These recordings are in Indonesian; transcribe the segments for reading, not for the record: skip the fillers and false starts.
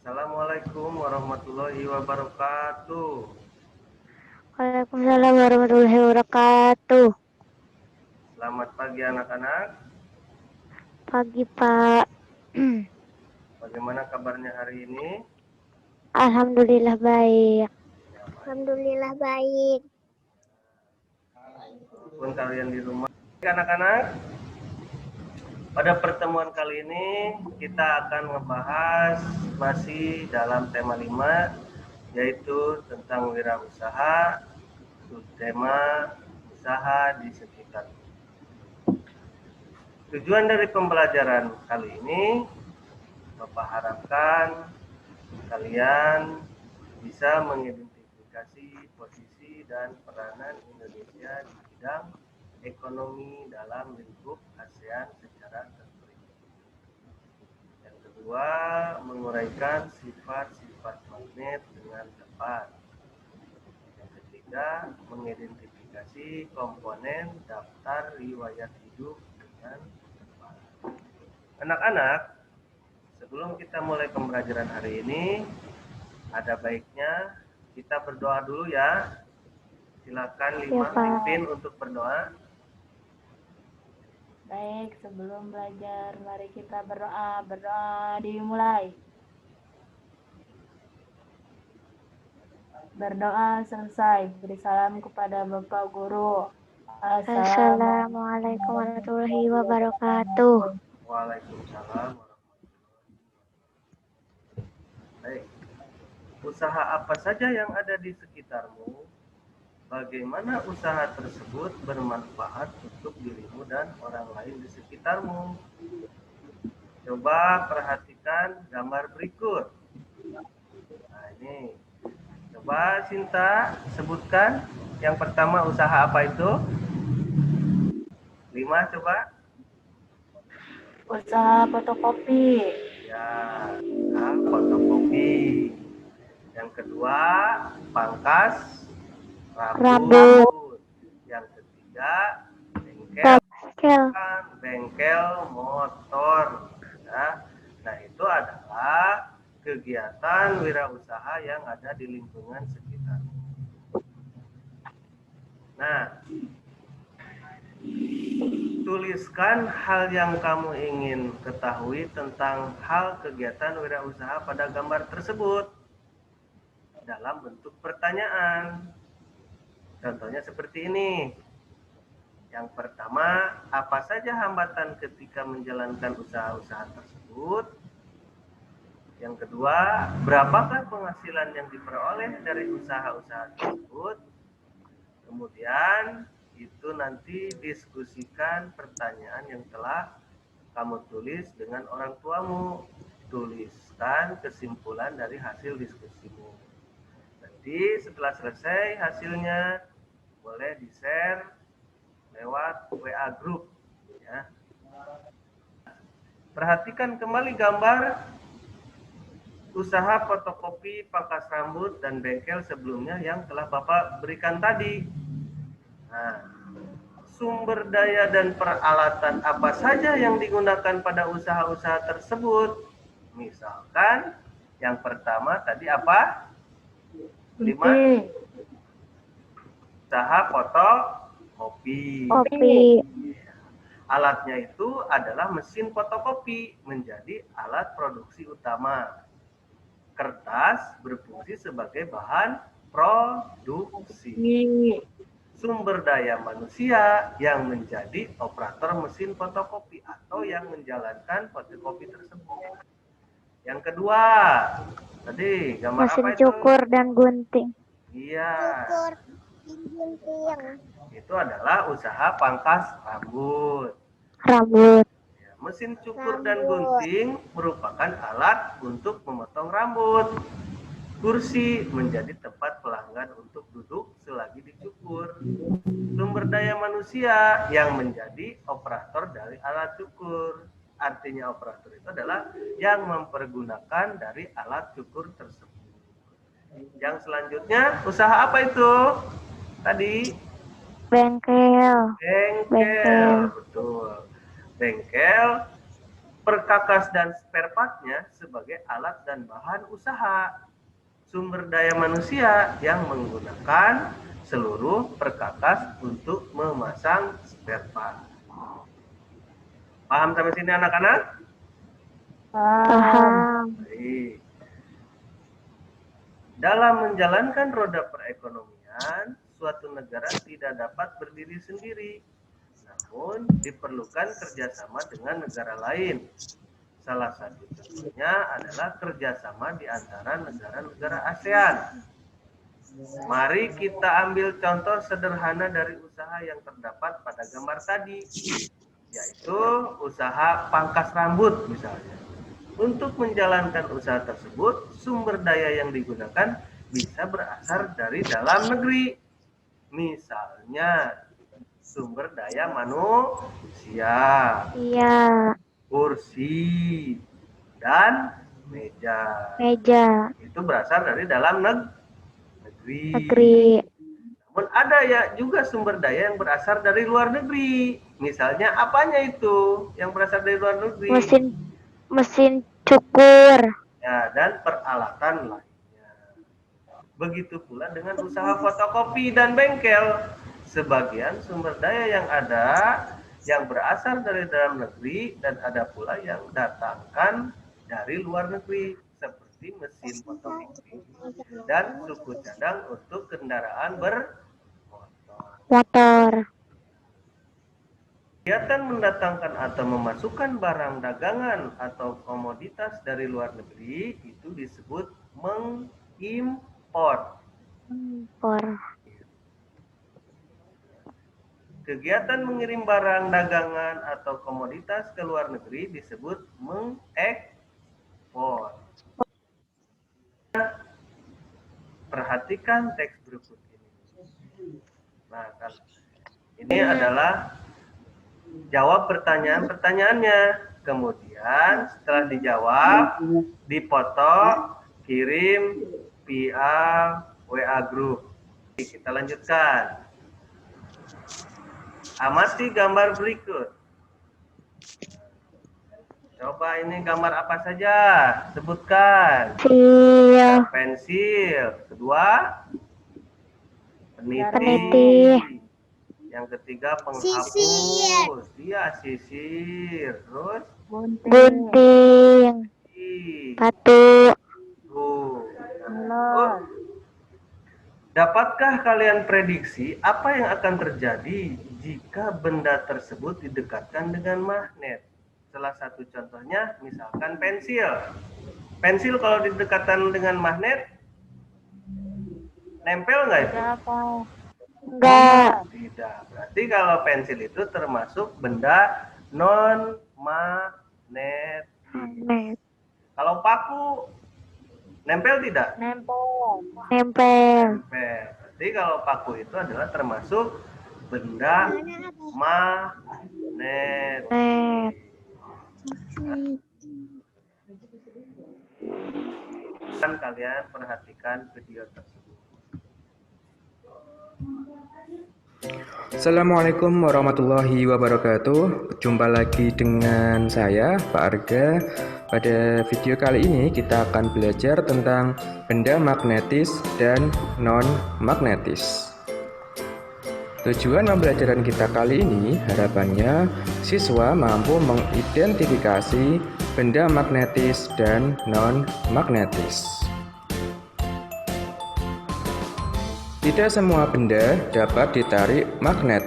Assalamualaikum warahmatullahi wabarakatuh. Waalaikumsalam warahmatullahi wabarakatuh. Selamat pagi anak-anak. Pagi, Pak. Bagaimana kabarnya hari ini? Alhamdulillah baik. Ya, baik. Alhamdulillah baik. Walaupun kalian di rumah. Anak-anak, pada pertemuan kali ini kita akan membahas masih dalam tema 5, yaitu tentang wirausaha, subtema usaha di sekitar. Tujuan dari pembelajaran kali ini, Bapak harapkan kalian bisa mengidentifikasi posisi dan peranan Indonesia di bidang ekonomi dalam lingkup ASEAN secara terperinci. Yang kedua, menguraikan sifat-sifat magnet dengan tepat. Yang ketiga, mengidentifikasi komponen daftar riwayat hidup dengan tepat. Anak-anak, sebelum kita mulai pembelajaran hari ini, ada baiknya kita berdoa dulu ya. Silakan Lima pimpin untuk berdoa. Baik, sebelum belajar, mari kita berdoa. Berdoa dimulai. Berdoa selesai. Beri salam kepada Bapak Guru. Assalamualaikum warahmatullahi wabarakatuh. Waalaikumsalam warahmatullahi wabarakatuh. Baik. Usaha apa saja yang ada di sekitarmu? Bagaimana usaha tersebut bermanfaat untuk dirimu dan orang lain di sekitarmu? Coba perhatikan gambar berikut. Nah, ini. Coba Sinta sebutkan yang pertama usaha apa itu? 5 coba. Usaha fotokopi. Ya, fotokopi. Yang kedua, pangkas rambut. Yang ketiga, bengkel motor. Nah, itu adalah kegiatan wirausaha yang ada di lingkungan sekitar. Nah, tuliskan hal yang kamu ingin ketahui tentang hal kegiatan wirausaha pada gambar tersebut dalam bentuk pertanyaan. Contohnya seperti ini. Yang pertama, apa saja hambatan ketika menjalankan usaha-usaha tersebut? Yang kedua, berapakah penghasilan yang diperoleh dari usaha-usaha tersebut? Kemudian, itu nanti diskusikan pertanyaan yang telah kamu tulis dengan orang tuamu. Tuliskan kesimpulan dari hasil diskusimu. Nanti setelah selesai hasilnya boleh di-share lewat WA group ya. Perhatikan kembali gambar usaha fotokopi, pangkas rambut, dan bengkel sebelumnya yang telah Bapak berikan tadi. Nah, sumber daya dan peralatan apa saja yang digunakan pada usaha-usaha tersebut? Misalkan yang pertama tadi apa? 5. Usaha fotokopi. Alatnya itu adalah mesin fotokopi, menjadi alat produksi utama. Kertas berfungsi sebagai bahan produksi. Sumber daya manusia yang menjadi operator mesin fotokopi atau yang menjalankan fotokopi tersebut. Yang kedua, tadi gambar mesin apa itu? Cukur dan gunting. Iya. Cukur dan gunting. Itu adalah usaha pangkas rambut. Ya, mesin cukur dan gunting merupakan alat untuk memotong rambut. Kursi menjadi tempat pelanggan untuk duduk selagi dicukur. Sumber daya manusia yang menjadi operator dari alat cukur. Artinya operator itu adalah yang mempergunakan dari alat cukur tersebut. Yang selanjutnya, usaha apa itu? Tadi? Bengkel. Betul. Bengkel perkakas dan spare part-nya sebagai alat dan bahan usaha. Sumber daya manusia yang menggunakan seluruh perkakas untuk memasang spare part. Paham sampai sini anak-anak? Paham. Baik. Dalam menjalankan roda perekonomian, suatu negara tidak dapat berdiri sendiri, namun diperlukan kerjasama dengan negara lain. Salah satu contohnya adalah kerjasama di antara negara-negara ASEAN. Mari kita ambil contoh sederhana dari usaha yang terdapat pada gambar tadi, yaitu usaha pangkas rambut misalnya. Untuk menjalankan usaha tersebut, sumber daya yang digunakan bisa berasal dari dalam negeri. Misalnya, sumber daya manusia, Iya. kursi, dan meja. Itu berasal dari dalam negeri. Namun ada ya juga sumber daya yang berasal dari luar negeri. Misalnya apanya itu yang berasal dari luar negeri? Mesin cukur. Ya, dan peralatan lainnya. Begitu pula dengan usaha fotokopi dan bengkel. Sebagian sumber daya yang ada yang berasal dari dalam negeri dan ada pula yang datangkan dari luar negeri seperti mesin fotokopi dan suku cadang untuk kendaraan Motor. Kegiatan mendatangkan atau memasukkan barang dagangan atau komoditas dari luar negeri itu disebut mengimpor. Kegiatan mengirim barang dagangan atau komoditas ke luar negeri disebut mengekspor. Perhatikan teks berikut ini. Nah, ini adalah jawab pertanyaan-pertanyaannya. Kemudian setelah dijawab, dipoto, kirim via WA group. Kita lanjutkan. Amati gambar berikut. Coba ini gambar apa saja? Sebutkan. Pensil. Kedua, peniti. Yang ketiga, penghapus. Iya, sisir. Terus gunting. Batu. Dapatkah kalian prediksi apa yang akan terjadi jika benda tersebut didekatkan dengan magnet? Salah satu contohnya misalkan pensil. Pensil kalau didekatkan dengan magnet, nempel nggak itu? Enggak. Tidak. Berarti kalau pensil itu termasuk benda non-magnetis. Kalau paku, nempel tidak? Nempel. Berarti kalau paku itu adalah termasuk benda magnet. Dan kalian perhatikan video tersebut. Assalamualaikum warahmatullahi wabarakatuh. Jumpa lagi dengan saya, Pak Arga. Pada video kali ini kita akan belajar tentang benda magnetis dan non-magnetis. Tujuan pembelajaran kita kali ini harapannya siswa mampu mengidentifikasi benda magnetis dan non-magnetis. Tidak semua benda dapat ditarik magnet.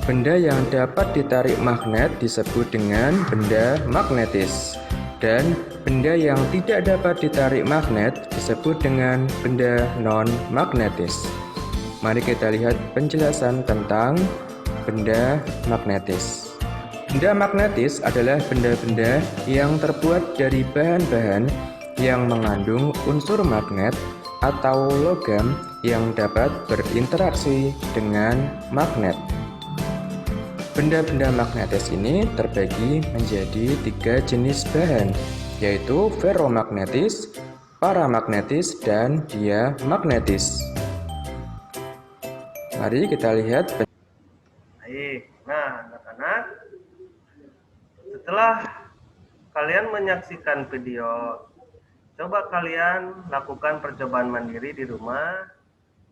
Benda yang dapat ditarik magnet disebut dengan benda magnetis. Dan benda yang tidak dapat ditarik magnet disebut dengan benda non-magnetis. Mari kita lihat penjelasan tentang benda magnetis. Benda magnetis adalah benda-benda yang terbuat dari bahan-bahan yang mengandung unsur magnet atau logam yang dapat berinteraksi dengan magnet. Benda-benda magnetis ini terbagi menjadi 3 jenis bahan, yaitu ferromagnetis, paramagnetis, dan diamagnetis. Mari kita lihat. Baik, nah anak-anak, setelah kalian menyaksikan video, coba kalian lakukan percobaan mandiri di rumah.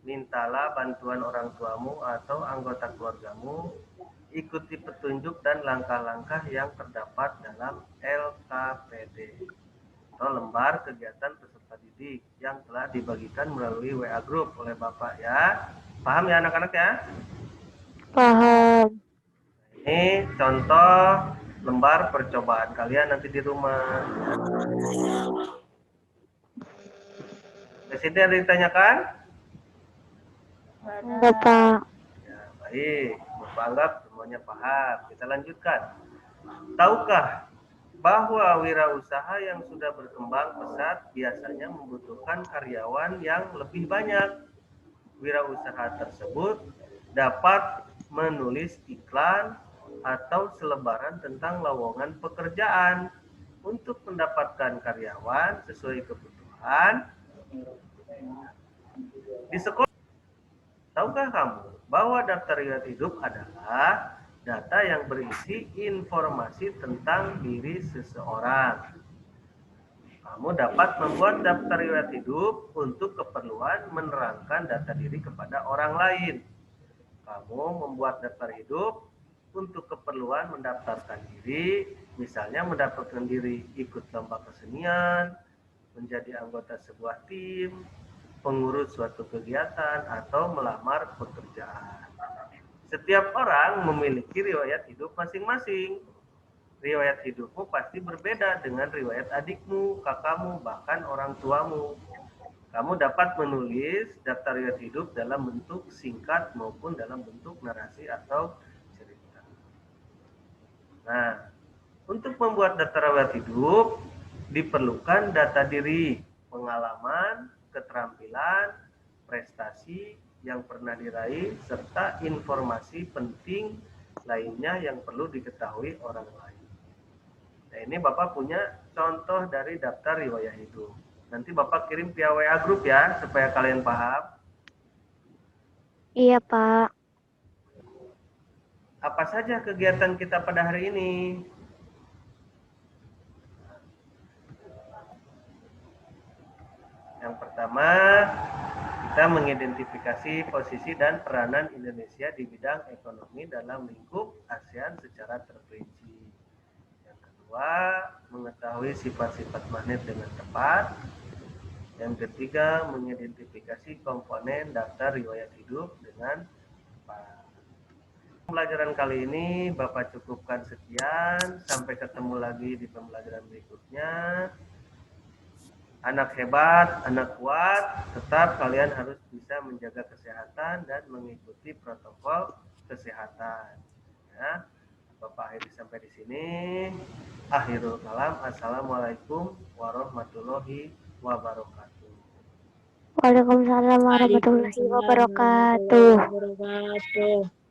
Mintalah bantuan orang tuamu atau anggota keluargamu. Ikuti petunjuk dan langkah-langkah yang terdapat dalam LKPD atau lembar kegiatan peserta didik yang telah dibagikan melalui WA Group oleh Bapak ya. Paham ya anak-anak ya? Paham. Ini contoh lembar percobaan kalian nanti di rumah. Presiden ditanyakan? Enggak, Pak. Ya, baik. Bapak anggap semuanya paham. Kita lanjutkan. Tahukah bahwa wirausaha yang sudah berkembang pesat biasanya membutuhkan karyawan yang lebih banyak? Wirausaha tersebut dapat menulis iklan atau selebaran tentang lowongan pekerjaan untuk mendapatkan karyawan sesuai kebutuhan. Di sekolah, tahukah kamu bahwa daftar riwayat hidup adalah data yang berisi informasi tentang diri seseorang? Kamu dapat membuat daftar riwayat hidup untuk keperluan menerangkan data diri kepada orang lain. Kamu membuat daftar hidup untuk keperluan mendaftarkan diri, misalnya mendaftarkan diri ikut lomba kesenian, menjadi anggota sebuah tim, pengurus suatu kegiatan, atau melamar pekerjaan. Setiap orang memiliki riwayat hidup masing-masing. Riwayat hidupmu pasti berbeda dengan riwayat adikmu, kakakmu, bahkan orang tuamu. Kamu dapat menulis daftar riwayat hidup dalam bentuk singkat maupun dalam bentuk narasi atau cerita. Nah, untuk membuat daftar riwayat hidup diperlukan data diri, pengalaman, keterampilan, prestasi yang pernah diraih, serta informasi penting lainnya yang perlu diketahui orang lain. Nah, ini Bapak punya contoh dari daftar riwayat hidup. Nanti Bapak kirim via WA Group ya, supaya kalian paham. Iya, Pak. Apa saja kegiatan kita pada hari ini? Yang pertama, kita mengidentifikasi posisi dan peranan Indonesia di bidang ekonomi dalam lingkup ASEAN secara terperinci. Yang kedua, mengetahui sifat-sifat magnet dengan tepat. Yang ketiga, mengidentifikasi komponen daftar riwayat hidup dengan tepat. Pembelajaran kali ini Bapak cukupkan sekian. Sampai ketemu lagi di pembelajaran berikutnya. Anak hebat, anak kuat, tetap kalian harus bisa menjaga kesehatan dan mengikuti protokol kesehatan. Ya, Bapak akhiri sampai di sini. Akhirul kalam. Assalamualaikum warahmatullahi wabarakatuh. Waalaikumsalam warahmatullahi wabarakatuh. Waalaikumsalam warahmatullahi wabarakatuh.